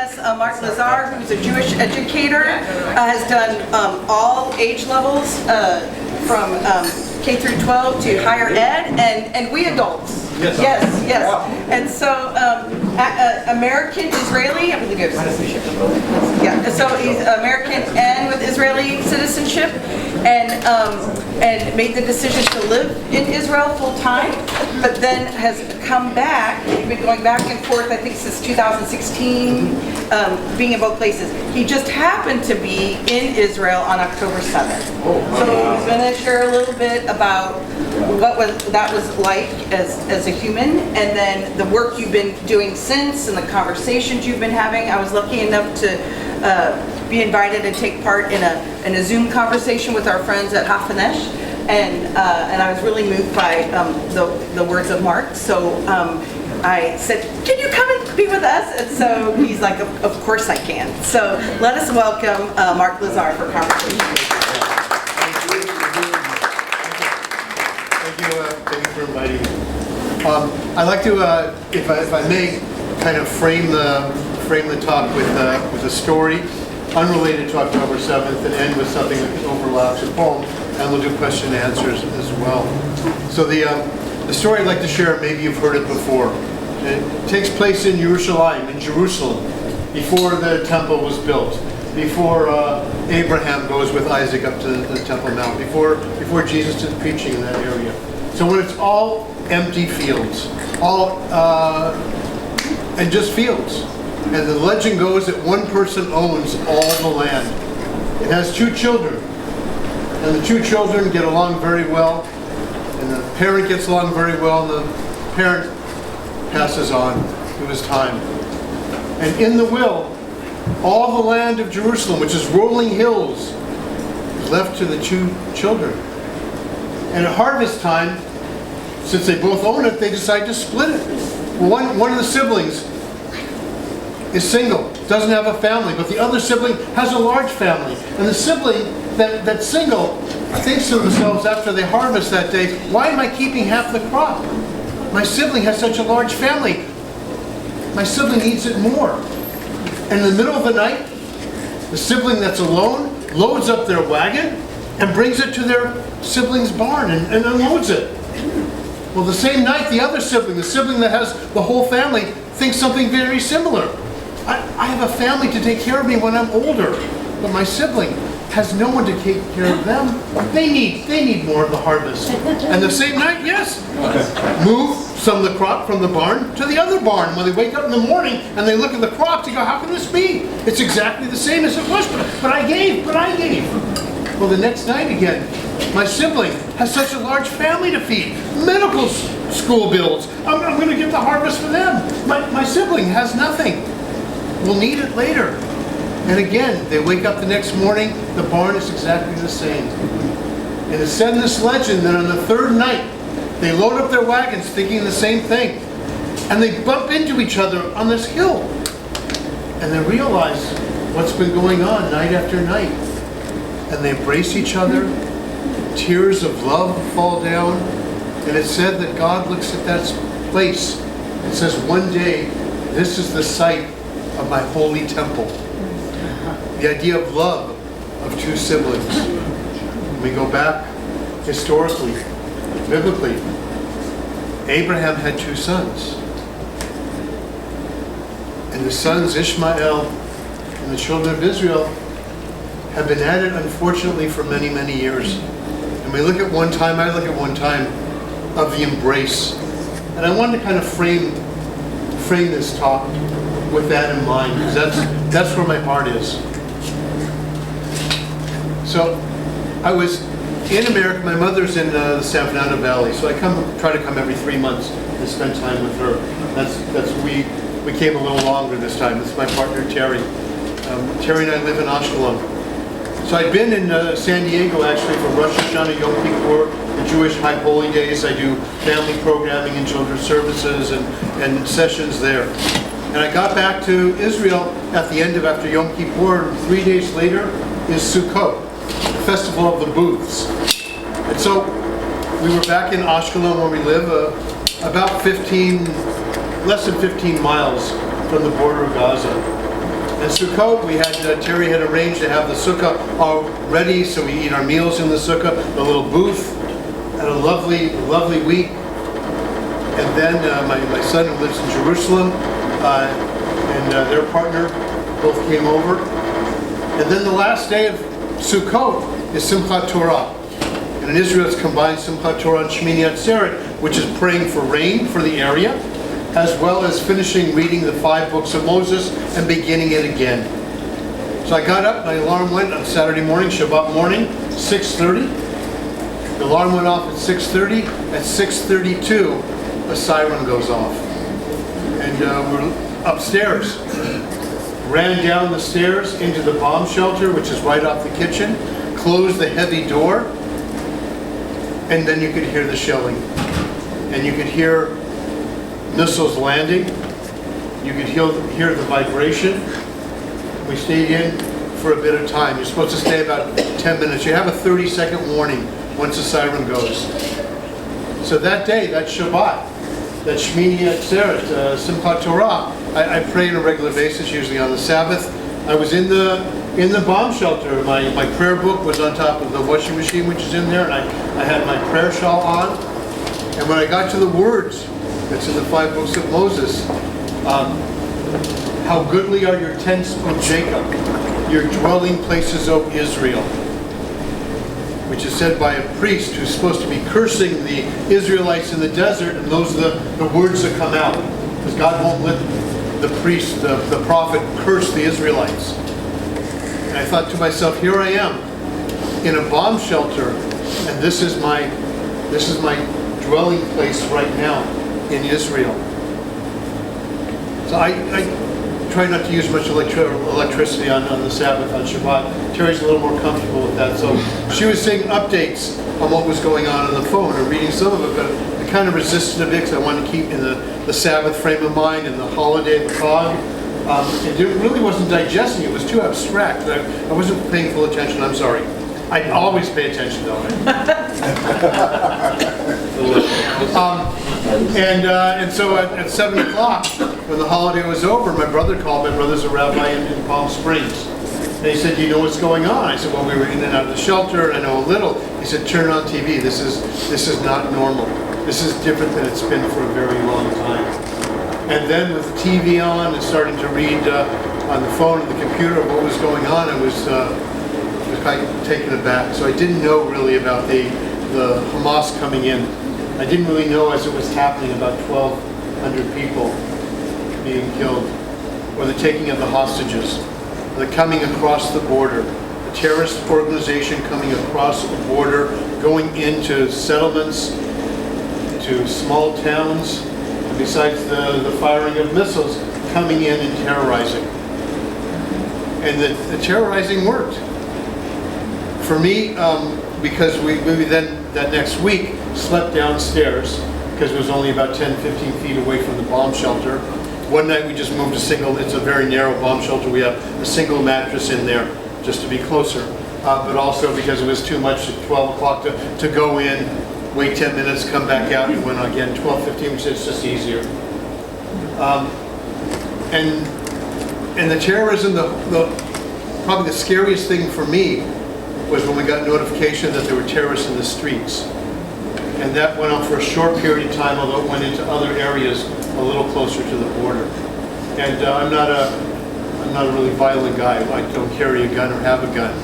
us Mark Lazar, who's a Jewish educator, has done all age levels from K through 12 to higher ed, and we adults. Yes. And so American Israeli, I believe you have citizenship. Yeah. So he's American and with Israeli citizenship, and made the decision to live in Israel full time, but then has come back. He's been going back and forth, I think, since 2016, being in both places. He just happened to be in Israel on October 7th. So he's going to share a little bit about what that was like as a human, and then the work you've been doing since, and the conversations you've been having. I was lucky enough to be invited and take part in a Zoom conversation with our friends at Hafanesh, and I was really moved by the words of Mark. So I said, "Can you come and be with us?" And so he's like, "Of course I can." So let us welcome Mark Lazar for conversation. Thank you for inviting me. I'd like to, if I may, kind of frame the talk with a story unrelated to October 7th, and end with something that overlaps a poem, and we'll do question and answers as well. So the story I'd like to share, maybe you've heard it before. It takes place in Jerusalem, before the temple was built, before Abraham goes with Isaac up to the Temple Mount, before Jesus did preaching in that area. So when it's all empty fields, and just fields, and the legend goes that one person owns all the land. It has two children, and the two children get along very well, and the parent gets along very well, and the parent passes on to his time. And in the will, all the land of Jerusalem, which is rolling hills, is left to the two children. And at harvest time, since they both own it, they decide to split it. One of the siblings is single, doesn't have a family, but the other sibling has a large family. And the sibling that's single thinks to themselves after they harvest that day, "Why am I keeping half the crop? My sibling has such a large family. My sibling needs it more." And in the middle of the night, the sibling that's alone loads up their wagon and brings it to their sibling's barn and unloads it. Well, the same night, the other sibling, the sibling that has the whole family, thinks something very similar. I have a family to take care of me when I'm older, but my sibling has no one to take care of them. They need more of the harvest. And the same night, yes, move some of the crop from the barn to the other barn. When they wake up in the morning and they look at the crops, they go, "How can this be? It's exactly the same as it was, but I gave. Well, the next night again, my sibling has such a large family to feed. Medical school bills. I'm going to get the harvest for them. My sibling has nothing. We'll need it later." And again, they wake up the next morning, the barn is exactly the same. And it's said in this legend that on the third night, they load up their wagons thinking the same thing. And they bump into each other on this hill. And they realize what's been going on night after night. And they embrace each other. Tears of love fall down. And it's said that God looks at that place and says, "One day, this is the site of my holy temple." The idea of love of two siblings. When we go back historically, biblically, Abraham had two sons. And the sons Ishmael and the children of Israel have been at it, unfortunately, for many, many years. And I look at one time of the embrace. And I wanted to kind of frame this talk with that in mind, because that's where my heart is. So I was in America. My mother's in the San Fernando Valley, so I try to come every 3 months and spend time with her. We came a little longer this time. This is my partner Terry. Terry and I live in Ashkelon. So I've been in San Diego actually for Rosh Hashanah, Yom Kippur, the Jewish High Holy Days. I do family programming and children's services and sessions there. And I got back to Israel at the end of after Yom Kippur. 3 days later is Sukkot, the festival of the booths. And so we were back in Ashkelon where we live, about less than 15 miles from the border of Gaza. And Sukkot, we had, Terry had arranged to have the sukkah all ready, so we eat our meals in the sukkah, the little booth. Had a lovely, lovely week. And then my son who lives in Jerusalem and their partner both came over. And then the last day of Sukkot is Simchat Torah. And in Israel it's combined Simchat Torah and Shmini Atzeret, which is praying for rain for the area, as well as finishing reading the 5 books of Moses and beginning it again. So I got up, my alarm went on Saturday morning, Shabbat morning, 6:30. The alarm went off at 6:30. At 6:32, a siren goes off. And we're upstairs. Ran down the stairs into the bomb shelter, which is right off the kitchen, closed the heavy door, and then you could hear the shelling. And you could hear missiles landing. You could hear the vibration. We stayed in for a bit of time. You're supposed to stay about 10 minutes. You have a 30-second warning once the siren goes. So that day, that Shabbat, that Shmini Atzeret, Simchat Torah, I pray on a regular basis, usually on the Sabbath. I was in the bomb shelter. My prayer book was on top of the washing machine, which is in there, and I had my prayer shawl on. And when I got to the words, that's in the 5 books of Moses, how goodly are your tents, O Jacob, your dwelling places, O Israel, which is said by a priest who's supposed to be cursing the Israelites in the desert, and those are the words that come out, because God won't let the priest, the prophet, curse the Israelites. And I thought to myself, here I am in a bomb shelter, and this is my dwelling place right now in Israel. So I try not to use much electricity on the Sabbath, on Shabbat. Terry's a little more comfortable with that. So she was seeing updates on what was going on the phone and reading some of it, but I kind of resisted a bit because I wanted to keep in the Sabbath frame of mind and the holiday, the fog. It really wasn't digesting. It was too abstract. I wasn't paying full attention. I'm sorry. I always pay attention, though. And so at 7 o'clock, when the holiday was over, my brother called. My brother's a rabbi in Palm Springs. And he said, "Do you know what's going on?" I said, "Well, we were in and out of the shelter, and I know a little." He said, "Turn on TV. This is not normal. This is different than it's been for a very long time." And then with the TV on and starting to read on the phone and the computer what was going on, I was kind of taken aback. So I didn't know really about the Hamas coming in. I didn't really know as it was happening about 1,200 people being killed, or the taking of the hostages, the coming across the border, a terrorist organization coming across the border, going into settlements, to small towns, and besides the firing of missiles, coming in and terrorizing. And the terrorizing worked. For me, because we then that next week slept downstairs, because it was only about 10-15 feet away from the bomb shelter. One night we just moved it's a very narrow bomb shelter. We have a single mattress in there just to be closer. But also because it was too much at 12 o'clock to go in, wait 10 minutes, come back out, and went again 12:15, which is just easier. And the terrorism, probably the scariest thing for me was when we got notification that there were terrorists in the streets. And that went on for a short period of time, although it went into other areas a little closer to the border. And I'm not a really violent guy. I don't carry a gun or have a gun.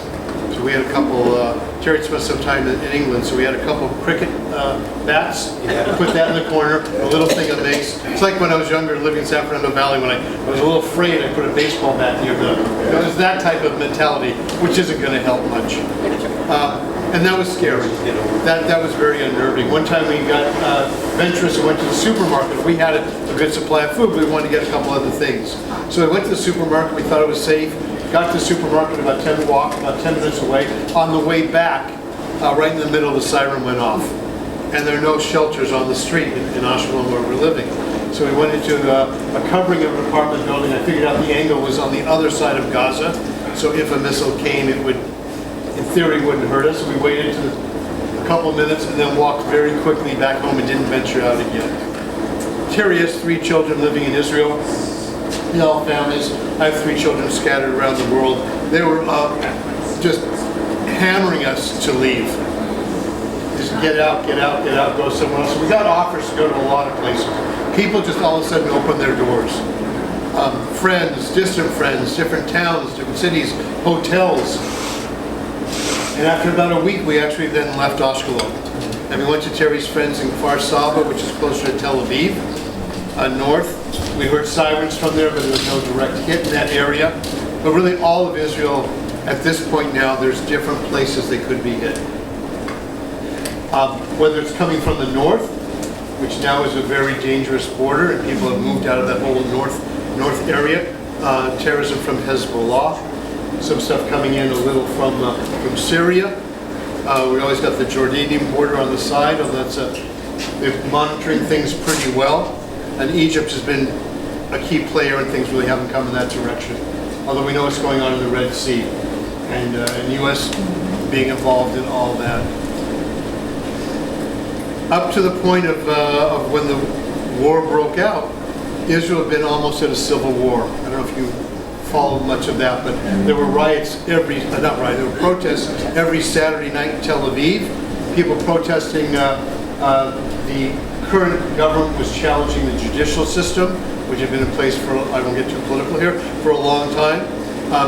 So we had a couple, Terry spent some time in England, so we had a couple cricket bats. Put that in the corner, a little thing of mace. It's like when I was younger living in San Fernando Valley, when I was a little afraid, I put a baseball bat near it was that type of mentality, which isn't going to help much. And that was scary. That was very unnerving. One time we got venturous and went to the supermarket. We had a good supply of food, but we wanted to get a couple other things. So we went to the supermarket. We thought it was safe. Got to the supermarket about 10 minutes away. On the way back, right in the middle, the siren went off. And there are no shelters on the street in Ashkelon where we're living. So we went into a covering of an apartment building. I figured out the angle was on the other side of Gaza. So if a missile came, it would, in theory, wouldn't hurt us. We waited a couple of minutes and then walked very quickly back home and didn't venture out again. Terry has 3 children living in Israel. all families. I have 3 children scattered around the world. They were just hammering us to leave. Just get out, go somewhere else. So we got offers to go to a lot of places. People just all of a sudden opened their doors. Friends, distant friends, different towns, different cities, hotels. And after about a week, we actually then left Ashkelon. And we went to Terry's friends in Kfar Saba, which is closer to Tel Aviv, north. We heard sirens from there, but there was no direct hit in that area. But really all of Israel, at this point now, there's different places they could be hit. Whether it's coming from the north, which now is a very dangerous border, and people have moved out of that whole north area. Terrorism from Hezbollah. Some stuff coming in a little from Syria. We always got the Jordanian border on the side, although they're monitoring things pretty well. And Egypt has been a key player, and things really haven't come in that direction. Although we know what's going on in the Red Sea, and the U.S. being involved in all that. Up to the point of when the war broke out, Israel had been almost in a civil war. I don't know if you followed much of that, but there were riots there were protests every Saturday night in Tel Aviv. People protesting, the current government was challenging the judicial system, which had been in place for, I won't get too political here, for a long time.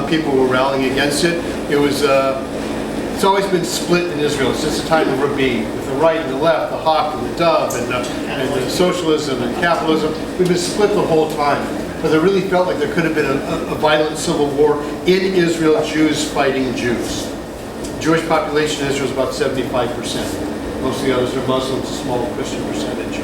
People were rallying against it. It's always been split in Israel since the time of Rabin, with the right and the left, the hawk and the dove, and the socialism and capitalism. We've been split the whole time. But it really felt like there could have been a violent civil war in Israel, Jews fighting Jews. The Jewish population in Israel is about 75%. Most of the others are Muslims, a small Christian percentage.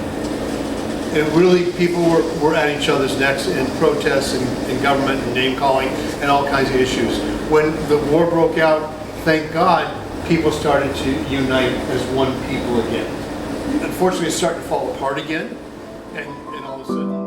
And really, people were at each other's necks in protests and government and name-calling and all kinds of issues. When the war broke out, thank God, people started to unite as one people again. Unfortunately, it's starting to fall apart again, and all of a sudden...